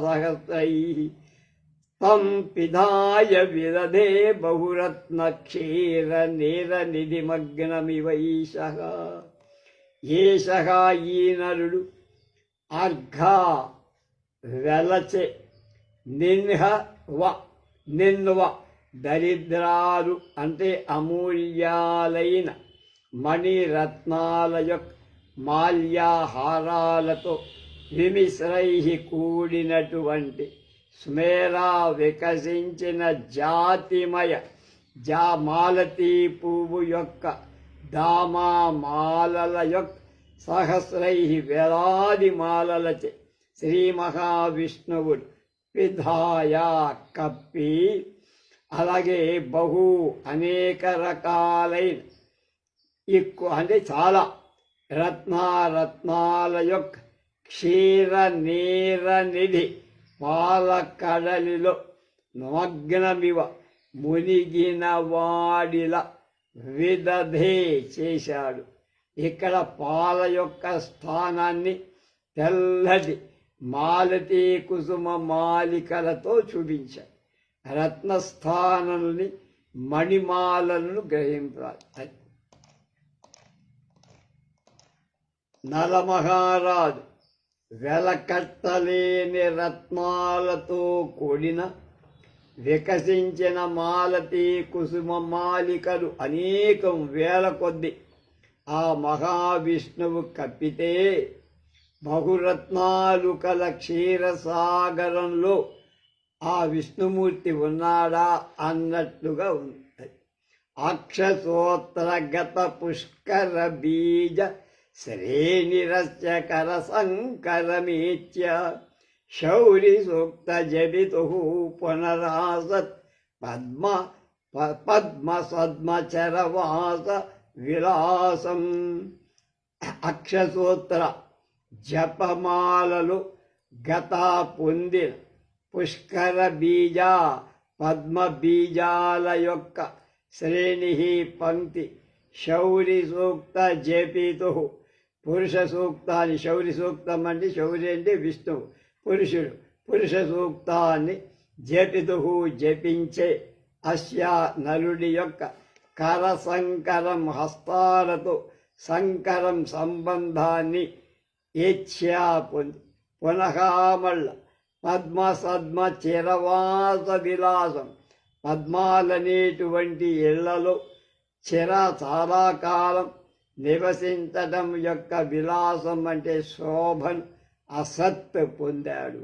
సహస్రై తం పిధాయ విదధే బహురత్న క్షీర నీర నిధిమగ్నమివైషః. ఏషః ఈ నరుడు అర్ఘ వెలచే నిన్వ దరిద్రాలు అంటే అమూల్యాలైన మణిరత్నాల యొక్క మాల్యాహారాలతో విమిశ్రై కూడినటువంటి స్మేరా వికసించిన జాతిమయ మాలతీ పువ్వు యొక్క దామా మాలల యొక్క సహస్రై వేలాది మాలలచే శ్రీ మహావిష్ణువుడు విధాయ కప్పి అలాగే అనేక రకాలైన ఎక్కువ అంటే చాలా రత్నాల యొక్క క్షీర నీర నిధి పాల కడలిలో నమగ్నమివ మునిగిన వాడిలా విదధే చేశాడు. ఇక్కడ పాల యొక్క స్థానాన్ని తెల్లటి మాలతీ కుసుమ మాలికలతో చూపించాడు. రత్నస్థానాన్ని మణిమాలను గ్రహించాలి. నలమహారాజు వెలకట్టలేని రత్నాలతో కూడిన వికసించిన మాలతీ కుసుమ మాలికలు అనేకం వేల కొద్ది ఆ మహావిష్ణువు కప్పితే బహురత్నాలు కల క్షీరసాగరంలో ఆ విష్ణుమూర్తి ఉన్నాడా అన్నట్టుగా ఉంది. అక్షసోత్రగత పుష్కర బీజ శ్రేణిరస్య కర సంకరమేత్య శౌరి సూక్త జపితు పునరాసత్ పద్మ సద్మచరవాస విలాసం. అక్షసూత్ర జపమాలలు గత పొందిన పుష్కర బీజ పద్మ బీజాల యొక్క శ్రేణి పంక్తి శౌరి సూక్త జపితు పురుష సూక్తాన్ని శౌరి సూక్తం అంటే శౌరి అంటే విష్ణువు పురుషుడు పురుష సూక్తాన్ని జపితు జపించే అస్య నలుడి యొక్క కర సంకరం హస్తాలతో సంకరం సంబంధాన్ని ఏచ్ఛా పొంది పునఃమళ్ళ పద్మ సద్మ చిరవాస విలాసం పద్మాలనేటువంటి ఇళ్లలో చాలా కాలం నివసించటం యొక్క విలాసం అంటే శోభను అసత్ పొందాడు.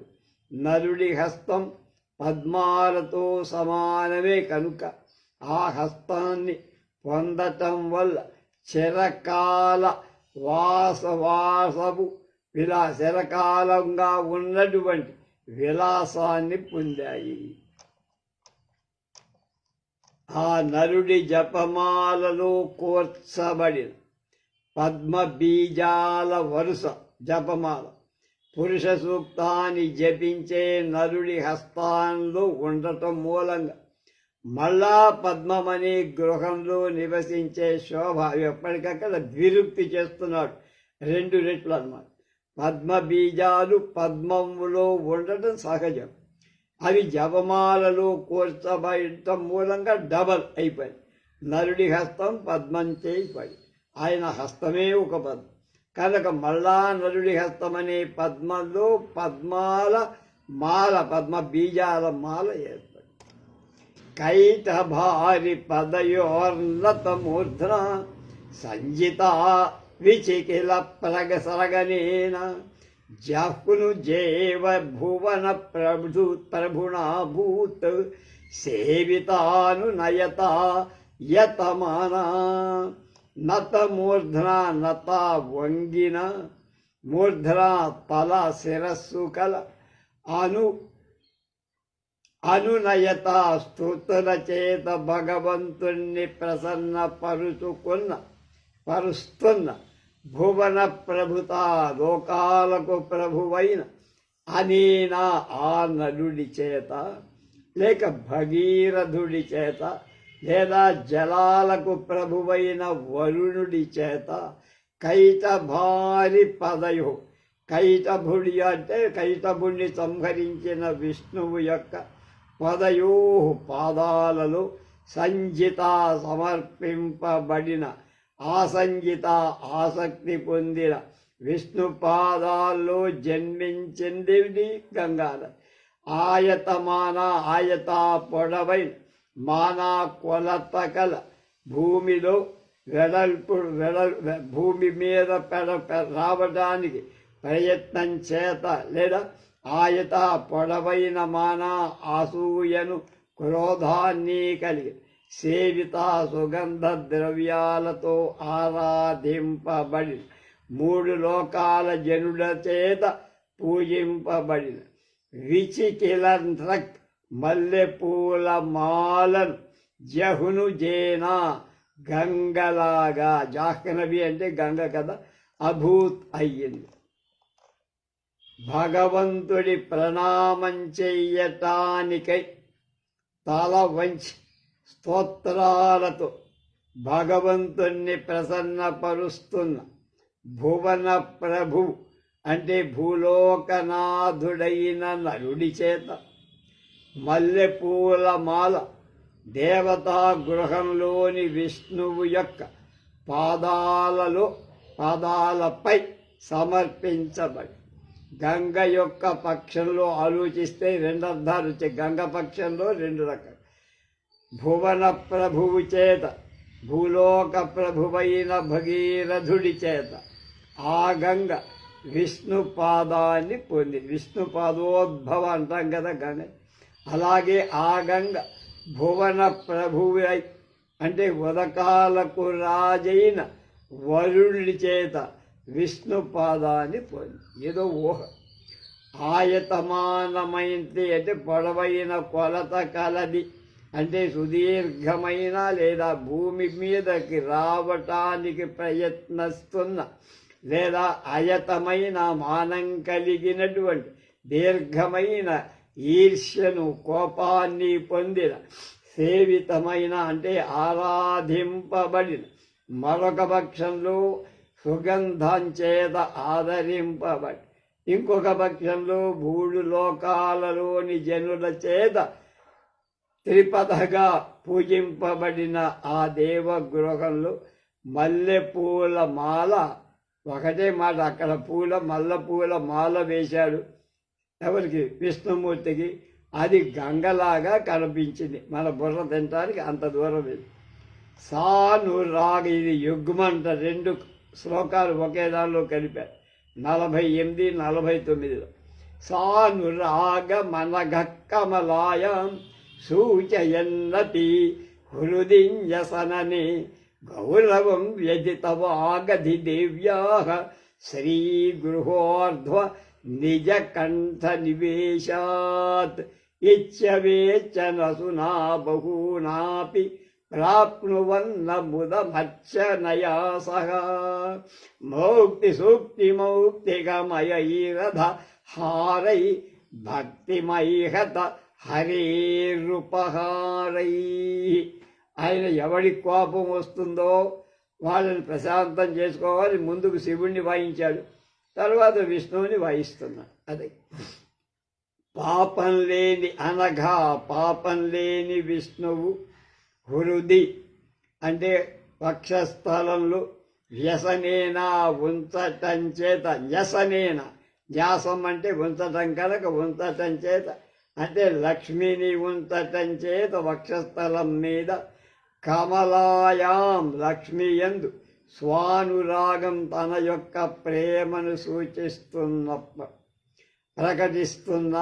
నరుడి హస్తం పద్మాలతో సమానమే కనుక ఆ హస్తాన్ని పొందటం వల్ల చిరకాల వాసపు చిరకాలంగా ఉన్నటువంటి విలాసాన్ని పొందాయి. ఆ నరుడి జపమాలలో కూర్చబడిన పద్మ బీజాల వరుస జపమాల పురుష సూక్తాన్ని జపించే నరుడి హస్తాల్లో ఉండటం మూలంగా మళ్ళా పద్మమని గృహంలో నివసించే శోభ ఎప్పటికక్కడ ద్విరుక్తి చేస్తున్నాడు. 2 రెట్లు అన్నమాట. పద్మ బీజాలు పద్మములో ఉండటం సహజం. అవి జపమాలలో కూర్చబడటం మూలంగా డబల్ అయిపోయింది. నరుడి హస్తం పద్మం చేయబడి ఆయన హస్తమే ఒక పద్మం కనుక మళ్ళా నరుడి హస్తం అనే పద్మంలో పద్మాల మాల పద్మ బీజాల మాల ఏర్పడి కైట భారి పదయోర్నత మూర్ధన సంజిత విచికిల ప్రగసరగనేన జహ్ను జేవ భువన ప్రభుణా భూత్ సేవితాను నయత యతమాన నత మూర్ధన నత వంగిన మూర్ధన తల శిరస్సు కల అనునయత స్తుతుల చేత భగవంతుణ్ణి పరుస్తున్న భువన ప్రభుత లోకాలకు ప్రభువైన అనేనా ఆ నలుడి చేత లేక భగీరథుడి చేత లేదా జలాలకు ప్రభువైన వరుణుడి చేత కైట భారి పదయో కైటభుడి అంటే కైటభుడిని సంహరించిన విష్ణువు యొక్క పదయో పాదాలలో సంజిత సమర్పింపబడిన ఆసంజిత ఆసక్తి పొందిన విష్ణు పాదాల్లో జన్మించింది గంగాధర్. ఆయత పొడవైన మానా కొలత కల భూమిలో భూమి మీద రావడానికి ప్రయత్నం చేత లేదా ఆయత పొడవైన మానా అసూయను క్రోధాన్ని కలిగి సేవిత సుగంధ ద్రవ్యాలతో ఆరాధింపబడి 3 లోకాల జనుల చేత పూజింపబడిన విచికిలంత్రక్ మల్లెపూల మాలను జహును జేనా గంగలాగా జాహ్నవి అంటే గంగ కదా అభూత్ అయ్యింది. భగవంతుడి ప్రణామం చెయ్యటానికై తల వంచి స్తోత్రాలతో భగవంతుణ్ణి ప్రసన్నపరుస్తున్న భువన ప్రభు అంటే భూలోకనాథుడైన నరుడి చేత మల్లెపూల మాల దేవతా గృహంలోని విష్ణువు యొక్క పాదాలపై సమర్పించబడి గంగ యొక్క పక్షంలో ఆలోచిస్తే రెండు అర్థాలు వచ్చాయి. గంగ పక్షంలో రెండు రకాలు. భువన ప్రభువు చేత, భూలోక ప్రభువైన భగీరథుడి చేత ఆ గంగ విష్ణు పాదాన్ని పొంది, విష్ణు పాదోద్భవ అంటాం కదా గంగ. అలాగే ఆ గంగ భువన ప్రభువు అంటే ఉదకాలకు రాజైన వరుణుడి చేత విష్ణు పాదాన్ని పొంది. ఏదో ఊహ. ఆయతమానమైంది అంటే పొడవైన కొలత కలది, అంటే సుదీర్ఘమైన లేదా భూమి మీదకి రావటానికి ప్రయత్నిస్తున్న లేదా అయతమైన మానం కలిగినటువంటి దీర్ఘమైన ఈర్ష్యను కోపాన్ని పొందిన సేవితమైన అంటే ఆరాధింపబడిన, మరొక పక్షంలో సుగంధం చేత ఆదరింపబడి, ఇంకొక పక్షంలో మూడు లోకాలలోని జనుల చేత త్రిపదగా పూజింపబడిన ఆ దేవగృహంలో మల్లెపూల మాల, ఒకటే మాట అక్కడ మల్లెపూల మాల వేశాడు. ఎవరికి? విష్ణుమూర్తికి. అది గంగలాగా కనిపించింది. మన బుర్ర తినడానికి అంత దూరం లేదు. సానురాగ, ఇది యుగ్మంట. రెండు శ్లోకాలు ఒకే దానిలో కలిపారు. 48, 49లో. సానురాగ మనగక్కమలాయం సూచయన్నతి హృదింజసననే గౌరవం వ్యజితవాగధి దేవ్యా శ్రీగృహోర్ధ్వ నిజకంఠ నివేశాత్ ఇచ్చవేచ్చనసునా బహూనాపి ప్రాప్నువన్న ముదమర్చనయా సహ మౌక్తి సూక్తి మౌక్తిగమయైరథ హారై భక్తిమైహత హరేరుపహారై. ఆయన ఎవడి కోపం వస్తుందో వాళ్ళని ప్రశాంతం చేసుకోవాలి. ముందుకు శివుణ్ణి వాయించాడు, తర్వాత విష్ణువుని వాయిస్తున్నాడు. అదే పాపం లేని అనగా పాపం లేని విష్ణువు హృది అంటే వక్షస్థలంలో వ్యసనేనా ఉంచటం చేత, న్యసనేన న్యాసం అంటే ఉంచటం కనుక ఉంచటం చేత అంటే లక్ష్మిని ఉంచటం చేత వక్షస్థలం మీద కమలాయాం లక్ష్మి యందు స్వానురాగం తన యొక్క ప్రేమను ప్రకటిస్తున్న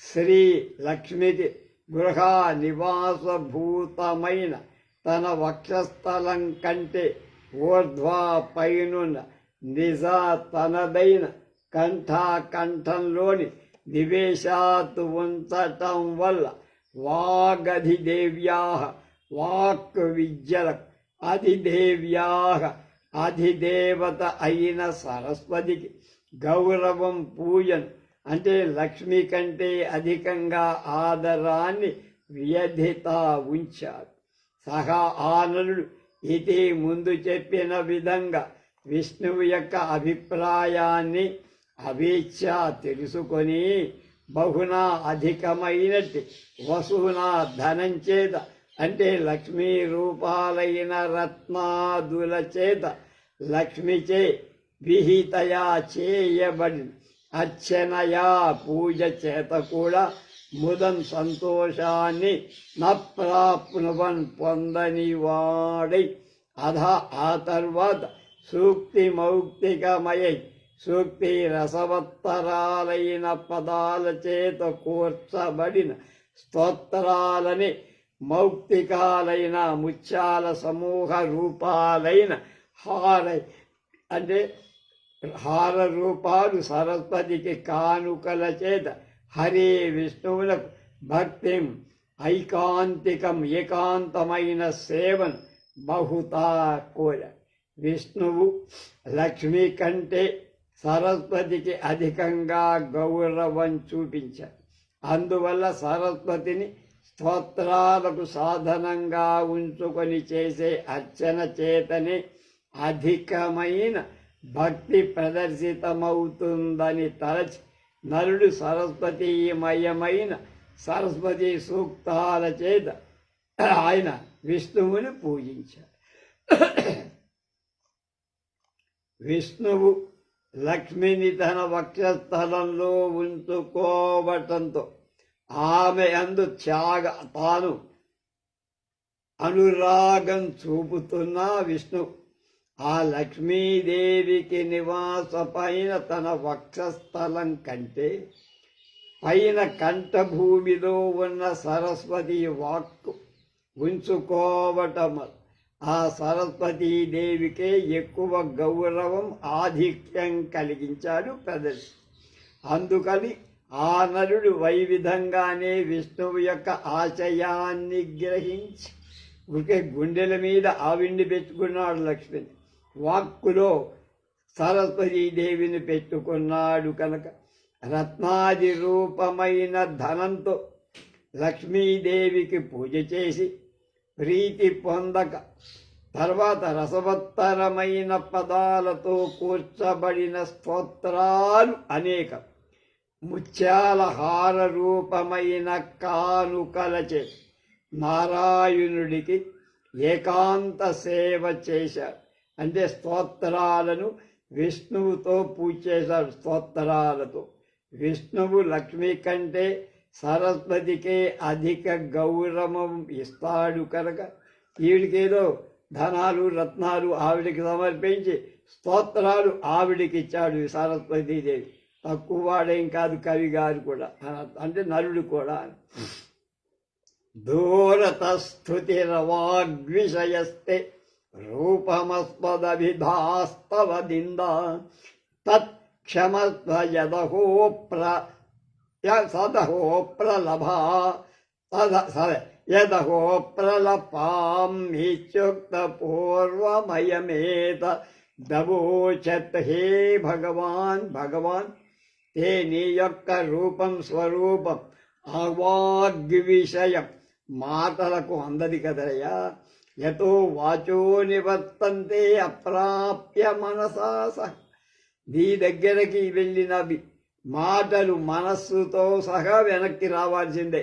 శ్రీ లక్ష్మికి గృహ నివాసభూతమైన తన వక్షస్థలం కంటే ఊర్ధ్వా పైనున్న నిజ తనదైన కంఠంలోని నివేశాత్ ఉంచటం వల్ల వాగధిదేవ్యా వాక్ విద్యల అధిదేవ్యా అధిదేవత అయిన సరస్వతికి గౌరవం పూజను అంటే లక్ష్మి కంటే అధికంగా ఆదరాన్ని వ్యధిత ఉంచాడు. సహా ఆనరుడు ఇది ముందు చెప్పిన విధంగా విష్ణువు యొక్క అభిప్రాయాన్ని అవేచ్ఛ తెలుసుకొని బహునా అధికమైనట్టి వసునా ధనం చేత అంటే లక్ష్మీ రూపాలైన రత్నాదుల చేత లక్ష్మిచే విహితయా చేయబడి అర్చనయా పూజ చేత కూడా ముదం సంతోషాన్ని నప్రాప్నువన్ పొందని వాడై ఆ తర్వాత సూక్తి మౌక్తికమయై సూక్తి రసవత్తరాలైన పదాల చేత కూర్చబడిన స్తోత్రాలని మౌక్తికాలైన ముత్యాల సమూహ రూపాలైన అంటే హార రూపాలు సరస్వతికి కానుకల చేత హరే విష్ణువులకు భక్తిం ఐకాంతికం ఏకాంతమైన సేవను బహుతా కోర. విష్ణువు లక్ష్మి కంటే సరస్వతికి అధికంగా గౌరవం చూపించారు. అందువల్ల సరస్వతిని స్తోత్రాలకు సాధనంగా ఉంచుకొని చేసే అర్చన చేతనే అధికమైన భక్తి ప్రదర్శితమవుతుందని తలచి నరుడు సరస్వతీమయమైన సరస్వతి సూక్తాల చేత ఆయన విష్ణువుని పూజించాడు. విష్ణువు లక్ష్మిని తన వక్షస్థలంలో ఉంచుకోవటంతో ఆమె అందు తాను అనురాగం చూపుతున్న విష్ణు ఆ లక్ష్మీదేవికి నివాస పైన తన వక్షస్థలం కంటే పైన కంఠభూమిలో ఉన్న సరస్వతి వాక్కు ఉంచుకోవటం ఆ సరస్వతీదేవికే ఎక్కువ గౌరవం ఆధిక్యం కలిగించాడు ప్రదర్శి. అందుకని ఆ నరుడు వైవిధంగానే విష్ణువు యొక్క ఆశయాన్ని గ్రహించి ఒకే గుండెల మీద ఆవిండి పెట్టుకున్నాడు లక్ష్మిని, వాక్కులో సరస్వతీదేవిని పెట్టుకున్నాడు కనుక రత్నాది రూపమైన ధనంతో లక్ష్మీదేవికి పూజ చేసి ప్రీతి పొందక తర్వాత రసవత్తరమైన పదాలతో కూర్చబడిన స్తోత్రాలు అనేక ముత్యాల హార రూపమైన కానుకలచే నారాయణుడికి ఏకాంత సేవ చేశారు. అంటే స్తోత్రాలను విష్ణువుతో పూజ చేశాడు. స్తోత్రాలతో విష్ణువు లక్ష్మి కంటే సరస్వతికే అధిక గౌరవం ఇస్తాడు కనుక ఈవిడికేదో ధనాలు రత్నాలు ఆవిడికి సమర్పించి స్తోత్రాలు ఆవిడికి ఇచ్చాడు సరస్వతీదేవి. తక్కువ వాడేం కాదు కవి గారు కూడా, అంటే నరుడు కూడా. దూరతస్థుతిరవాగ్విషయస్తే రూపమస్మదభిధాస్తవ దింద తత్ క్షమస్వ యదహో సదహో ప్రలభా యదహో ప్రలపాం ఇత్యుక్త పూర్వమయమేత దవోచత్. హే భగవాన్, భగవాన్ తే నీ యొక్క రూపం స్వరూపం అవాగ్విషయం మాటలకు అందది కదయ్యా. యతో వాచో నివర్తంతే అప్రాప్య మనసా సహ. నీ దగ్గరికి వెళ్ళినవి మాటలు మనస్సుతో సహా వెనక్కి రావాల్సిందే,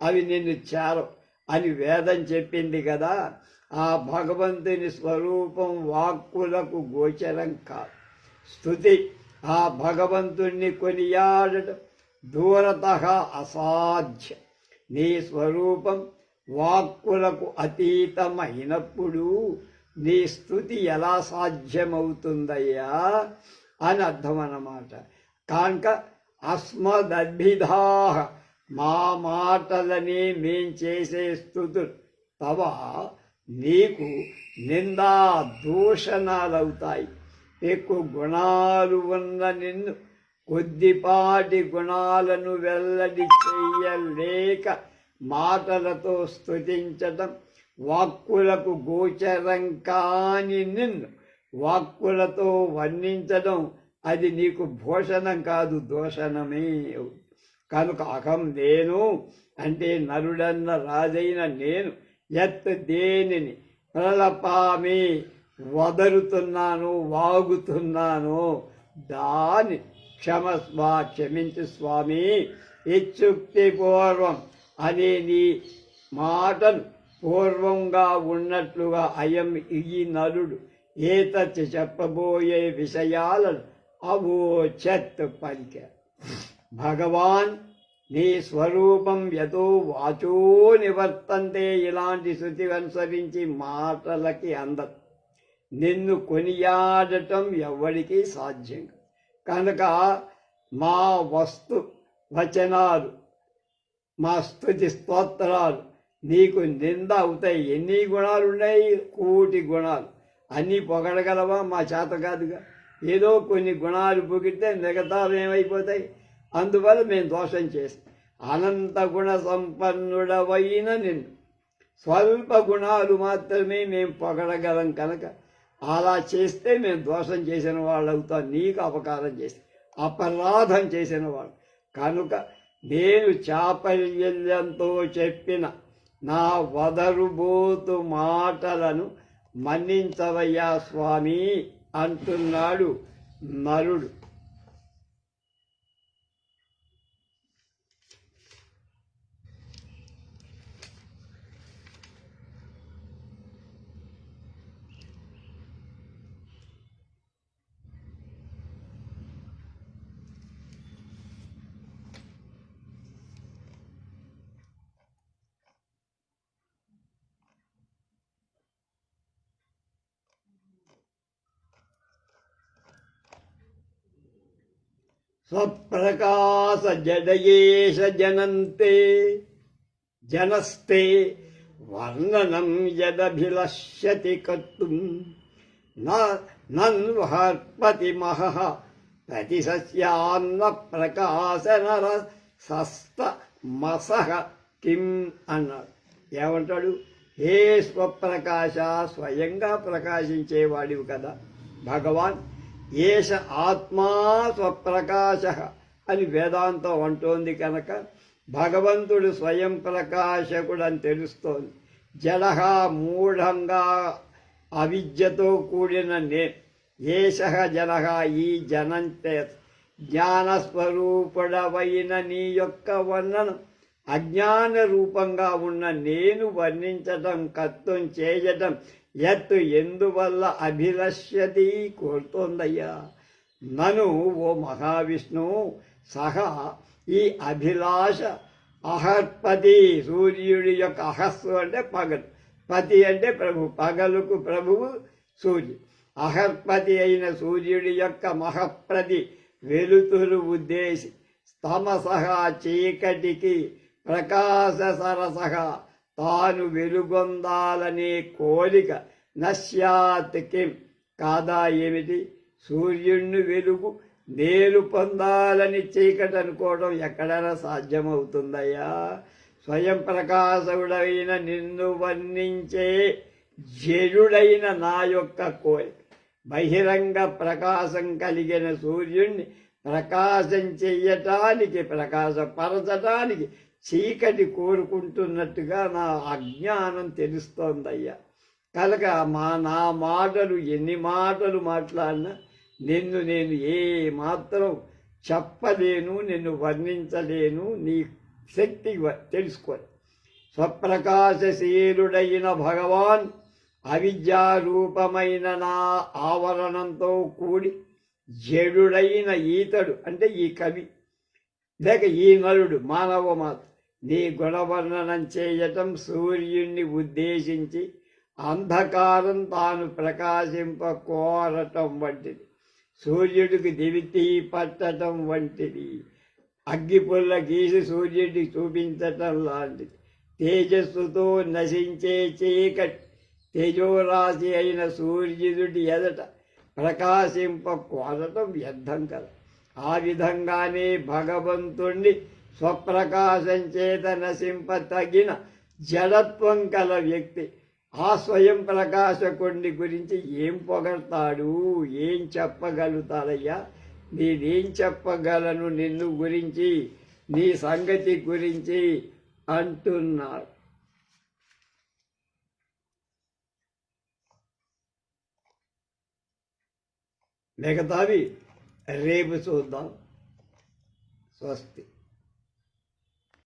అవి నిన్ను చేరవు అని వేదం చెప్పింది కదా. ఆ భగవంతుని స్వరూపం వాక్కులకు గోచరం కాదు. స్తుతి ఆ భగవంతుణ్ణి కొనియాడటం దూరత అసాధ్యం. నీ స్వరూపం వాక్కులకు అతీతమైనప్పుడు నీ స్తుతి ఎలా సాధ్యమవుతుందయ్యా అని అర్థం అన్నమాట. కనుక అస్మదద్భిధా మా మాటలని మేం చేసే స్తుతులు తవ నీకు నిందా దూషణాలవుతాయి. ఎక్కువ గుణాలు ఉన్న నిన్ను కొద్దిపాటి గుణాలను వెల్లడి చెయ్యలేక మాటలతో స్తుతించటం, వాక్కులకు గోచరం కాని నిన్ను వాక్కులతో వర్ణించడం అది నీకు భూషణం కాదు, దోషణమే. కనుక అహం నేను అంటే నరుడన్న రాజైన నేను ఎత్ దేనిని ప్రలపామి వదరుతున్నాను వాగుతున్నాను దాని క్షమస్వ క్షమించు స్వామి. ఇత్యుక్తి పూర్వం అనే నీ మాటలు పూర్వంగా ఉన్నట్లుగా అయం ఈ నరుడు ఏతత్ చెప్పబోయే విషయాలను అవోచత్ పలికారు. భగవాన్ నీ స్వరూపం యతో వాచో నివర్తంతే. ఇలాంటి శృతి అనుసరించి మాటలకి అందదు. నిన్ను కొనియాడటం ఎవ్వడికి సాధ్యం కనుక మా వస్తు వచనాలు మా స్తుతి స్తోత్రాలు నీకు నింద అవుతాయి. ఎన్ని గుణాలు ఉన్నాయి? 1,000,000 గుణాలు. అన్నీ పొగడగలవా? మా చేత కాదుగా. ఏదో కొన్ని గుణాలు పొగిడితే మిగతావి ఏమైపోతాయి? అందువల్ల మేము దోషం చేస్తాం. అనంత గుణ సంపన్నుడవైన నిన్ను స్వల్ప గుణాలు మాత్రమే మేము పొగడగలం కనుక అలా చేస్తే మేము దోషం చేసిన వాళ్ళు అవుతాం. నీకు అపకారం చేసి అపరాధం చేసిన వాళ్ళు కనుక నేను చాపల్యంతో చెప్పిన నా వదరుబోతు మాటలను మన్నించవయ్యా స్వామి అంటున్నాడు నరుడు. స్వప్రకాశ జడయేష జనస్తే వర్ణనం యదభిలష్యతి కర్తుం నన్వహర్పతి మహః ప్రతిసస్యాన్న ప్రకాశనర సస్త మసహ కిం అన్నాడు. ఏమంటాడు? హే స్వప్రకాశ, స్వయంగా ప్రకాశించేవాడివి కదా భగవాన్. ఏష ఆత్మా స్వప్రకాశ అని వేదాంతం అంటోంది కనుక భగవంతుడు స్వయం ప్రకాశకుడు అని తెలుస్తోంది. జడహ మూఢంగా అవిద్యతో కూడిన ఏష జనహ, ఈ జనంతే జ్ఞానస్వరూపుడవైన నీ యొక్క వర్ణనం అజ్ఞాన రూపంగా ఉన్న నేను వర్ణించటం, కర్తం చేయటం ఎత్తు ఎందువల్ల అభిలష్యతి కోరుతోందయ్యా. నను ఓ మహావిష్ణువు సహా ఈ అభిలాష అహర్పతి, సూర్యుడి యొక్క అహస్సు అంటే పగలు, పతి అంటే ప్రభు, పగలుకు ప్రభువు సూర్యుడు. అహర్పతి అయిన సూర్యుడి యొక్క మహప్రది వెలుతురు ఉద్దేశి తమసహ చీకటికి ప్రకాశ సరసహ తాను వెలుగొందాలనే కోరిక నశ్యాత్ కిం కాదా ఏమిటి? సూర్యుడిని వెలుగు నేను పొందాలని చీకటి అనుకోవడం ఎక్కడైనా సాధ్యమవుతుందయ్యా? స్వయం ప్రకాశుడైన నిన్ను వర్ణించే జడుడైన నా యొక్క కోరిక బహిరంగ ప్రకాశం కలిగిన సూర్యుడిని ప్రకాశం చెయ్యటానికి, ప్రకాశపరచటానికి చీకటి కోరుకుంటున్నట్టుగా నా అజ్ఞానం తెలుస్తోందయ్యా. కనుక నా మాటలు ఎన్ని మాటలు మాట్లాడినా నిన్ను నేను ఏ మాత్రం చెప్పలేను, నిన్ను వర్ణించలేను. నీ శక్తి తెలుసుకోవాలి. స్వప్రకాశశీలుడైన భగవాన్ అవిద్యారూపమైన నా ఆవరణంతో కూడి జడుడైన ఈతడు అంటే ఈ కవి లేక ఈ నలుడు మానవ మాత నీ గుణవర్ణనం చేయటం సూర్యుణ్ణి ఉద్దేశించి అంధకారం తాను ప్రకాశింప కోరటం వంటిది, సూర్యుడికి దివితి పట్టడం వంటిది, అగ్గిపుల్ల గీసి సూర్యుడికి చూపించటం లాంటిది, తేజస్సుతో నశించే చీకటి తేజోరాశి అయిన సూర్యుడి ఎదట ప్రకాశింప కోరటం వ్యర్థం కదా. ఆ విధంగానే భగవంతుణ్ణి స్వప్రకాశం చేత నశింప తగిన జడత్వం కల వ్యక్తి ఆ స్వయం ప్రకాశకుడిని గురించి ఏం పొగడతాడు, ఏం చెప్పగలుగుతాడయ్యా? నేనేం చెప్పగలను నిన్ను గురించి, నీ సంగతి గురించి అంటున్నాడు. మిగతావి రేపు చూద్దాం. స్వస్తి.